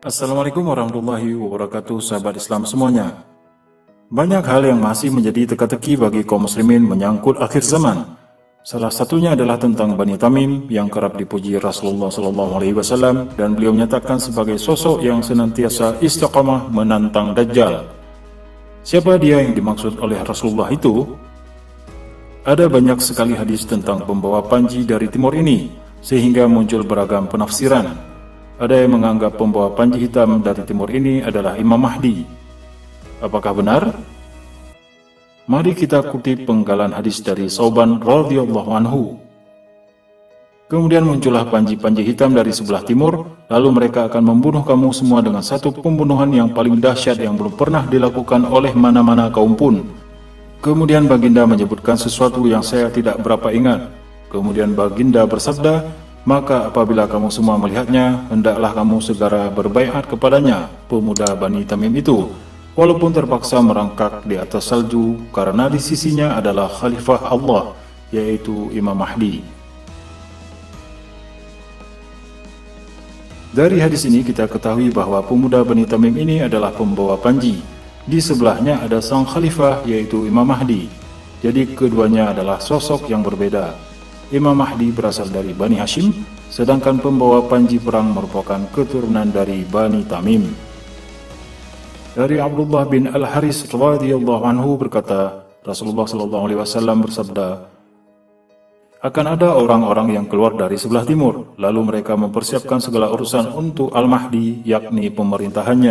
Assalamualaikum warahmatullahi wabarakatuh, sahabat Islam semuanya. Banyak hal yang masih menjadi teka-teki bagi kaum muslimin menyangkut akhir zaman. Salah satunya adalah tentang Bani Tamim yang kerap dipuji Rasulullah SAW dan beliau menyatakan sebagai sosok yang senantiasa istiqamah menantang Dajjal. Siapa dia yang dimaksud oleh Rasulullah itu? Ada banyak sekali hadis tentang pembawa panji dari timur ini, sehingga muncul beragam penafsiran. Ada yang menganggap pembawa panji hitam dari timur ini adalah Imam Mahdi. Apakah benar? Mari kita kutip penggalan hadis dari Sauban radhiyallahu anhu. Kemudian muncullah panji-panji hitam dari sebelah timur, lalu mereka akan membunuh kamu semua dengan satu pembunuhan yang paling dahsyat yang belum pernah dilakukan oleh mana-mana kaum pun. Kemudian Baginda menyebutkan sesuatu yang saya tidak berapa ingat. Kemudian Baginda bersabda, maka apabila kamu semua melihatnya, hendaklah kamu segera berbaiat kepadanya, pemuda Bani Tamim itu, walaupun terpaksa merangkak di atas salju, karena di sisinya adalah Khalifah Allah, yaitu Imam Mahdi. Dari hadis ini kita ketahui bahwa pemuda Bani Tamim ini adalah pembawa panji. Di sebelahnya ada sang Khalifah, yaitu Imam Mahdi. Jadi keduanya adalah sosok yang berbeda. Imam Mahdi berasal dari Bani Hashim, sedangkan pembawa panji perang merupakan keturunan dari Bani Tamim. Dari Abdullah bin Al-Haris radhiyallahu anhu berkata, Rasulullah SAW bersabda, akan ada orang-orang yang keluar dari sebelah timur, lalu mereka mempersiapkan segala urusan untuk Al-Mahdi, yakni pemerintahannya.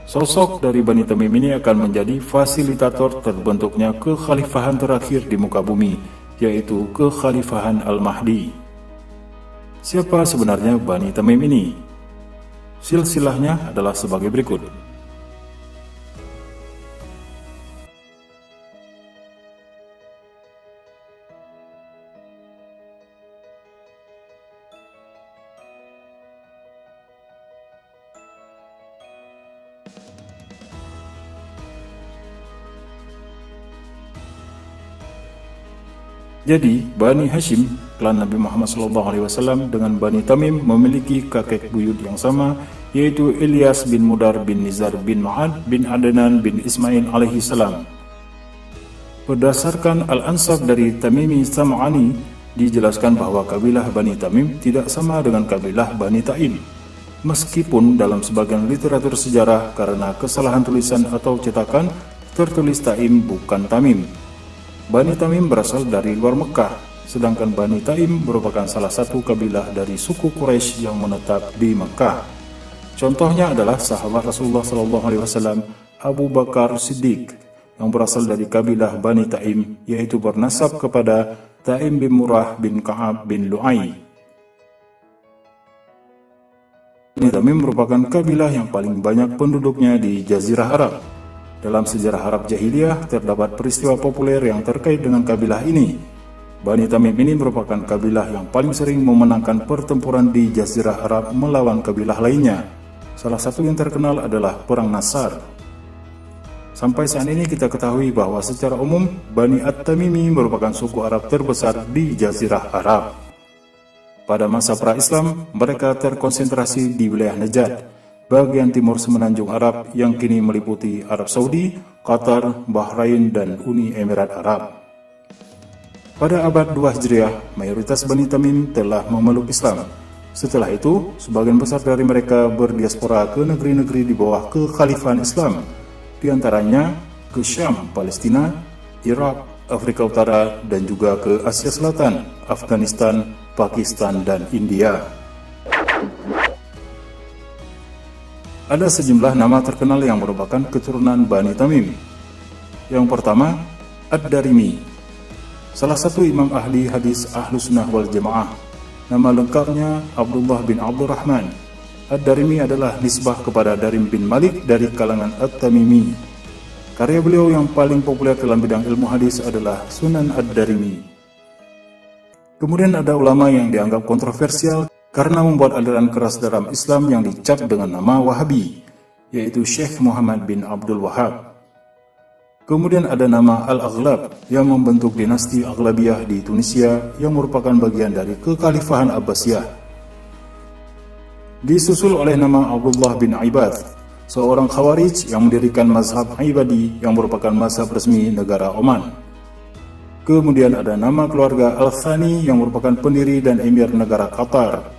Sosok dari Bani Tamim ini akan menjadi fasilitator terbentuknya kekhalifahan terakhir di muka bumi, yaitu kekhalifahan Al-Mahdi. Siapa sebenarnya Bani Tamim ini? Silsilahnya adalah sebagai berikut. Jadi, Bani Hashim, klan Nabi Muhammad SAW dengan Bani Tamim memiliki kakek buyut yang sama, yaitu Ilyas bin Mudar bin Nizar bin Ma'ad bin Adnan bin Ismail alaihi salam. Berdasarkan Al-Ansab dari Tamimi Sam'ani, dijelaskan bahwa kabilah Bani Tamim tidak sama dengan kabilah Bani Taim. Meskipun dalam sebagian literatur sejarah karena kesalahan tulisan atau cetakan, tertulis Taim bukan Tamim. Bani Tamim berasal dari luar Mekah, sedangkan Bani Taim merupakan salah satu kabilah dari suku Quraisy yang menetap di Mekah. Contohnya adalah sahabat Rasulullah SAW Abu Bakar Siddiq yang berasal dari kabilah Bani Taim, yaitu bernasab kepada Taim bin Murrah bin Ka'ab bin Lu'ay. Bani Tamim merupakan kabilah yang paling banyak penduduknya di Jazirah Arab. Dalam sejarah Arab Jahiliyah terdapat peristiwa populer yang terkait dengan kabilah ini. Bani Tamim ini merupakan kabilah yang paling sering memenangkan pertempuran di Jazirah Arab melawan kabilah lainnya. Salah satu yang terkenal adalah Perang Nasar. Sampai saat ini kita ketahui bahwa secara umum Bani At-Tamimi merupakan suku Arab terbesar di Jazirah Arab. Pada masa pra-Islam, mereka terkonsentrasi di wilayah Najd, bagian timur semenanjung Arab yang kini meliputi Arab Saudi, Qatar, Bahrain, dan Uni Emirat Arab. Pada abad 2 Hijriah, mayoritas Bani Tamim telah memeluk Islam. Setelah itu, sebagian besar dari mereka berdiaspora ke negeri-negeri di bawah kekhalifahan Islam, di antaranya ke Syam, Palestina, Irak, Afrika Utara, dan juga ke Asia Selatan, Afghanistan, Pakistan, dan India. Ada sejumlah nama terkenal yang merupakan keturunan Bani Tamim. Yang pertama, Ad-Darimi, salah satu imam ahli hadis Ahlus Sunnah wal Jamaah. Nama lengkapnya Abdullah bin Abdurrahman. Ad-Darimi adalah nisbah kepada Darim bin Malik dari kalangan At-Tamimi. Karya beliau yang paling populer dalam bidang ilmu hadis adalah Sunan Ad-Darimi. Kemudian ada ulama yang dianggap kontroversial karena membuat aliran keras dalam Islam yang dicap dengan nama Wahabi, yaitu Syekh Muhammad bin Abdul Wahab. Kemudian ada nama Al-Aghlab yang membentuk dinasti Aghlabiyah di Tunisia yang merupakan bagian dari kekhalifahan Abbasiyah. Disusul oleh nama Abdullah bin Ibad, seorang Khawarij yang mendirikan mazhab Ibadi yang merupakan mazhab resmi negara Oman. Kemudian ada nama keluarga Al-Thani yang merupakan pendiri dan emir negara Qatar.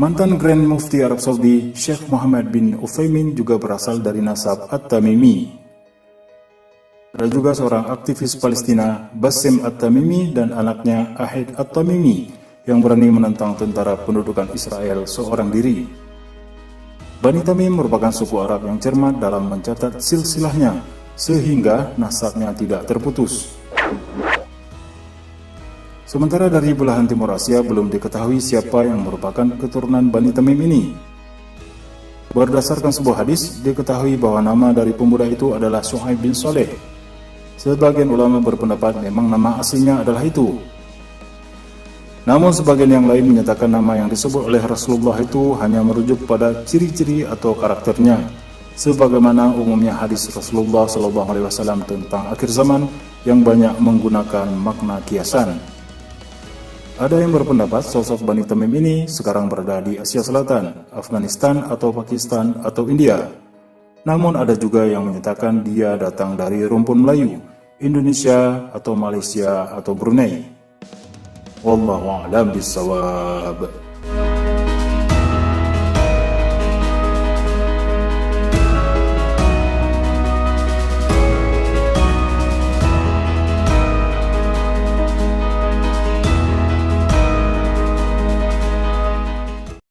Mantan Grand Mufti Arab Saudi Sheikh Muhammad bin Utsaimin juga berasal dari nasab At-Tamimi. Ada juga seorang aktivis Palestina, Bassem At-Tamimi, dan anaknya Ahid At-Tamimi yang berani menentang tentara pendudukan Israel seorang diri. Bani Tamim merupakan suku Arab yang cermat dalam mencatat silsilahnya, sehingga nasabnya tidak terputus. Sementara dari belahan Timur Asia belum diketahui siapa yang merupakan keturunan Bani Tamim ini. Berdasarkan sebuah hadis, diketahui bahwa nama dari pemuda itu adalah Syuaib bin Saleh. Sebagian ulama berpendapat memang nama aslinya adalah itu. Namun sebagian yang lain menyatakan nama yang disebut oleh Rasulullah itu hanya merujuk pada ciri-ciri atau karakternya, sebagaimana umumnya hadis Rasulullah SAW tentang akhir zaman yang banyak menggunakan makna kiasan. Ada yang berpendapat sosok Bani Tamim ini sekarang berada di Asia Selatan, Afghanistan atau Pakistan atau India. Namun ada juga yang menyatakan dia datang dari rumpun Melayu, Indonesia atau Malaysia atau Brunei. Wallahu a'lam bishawab.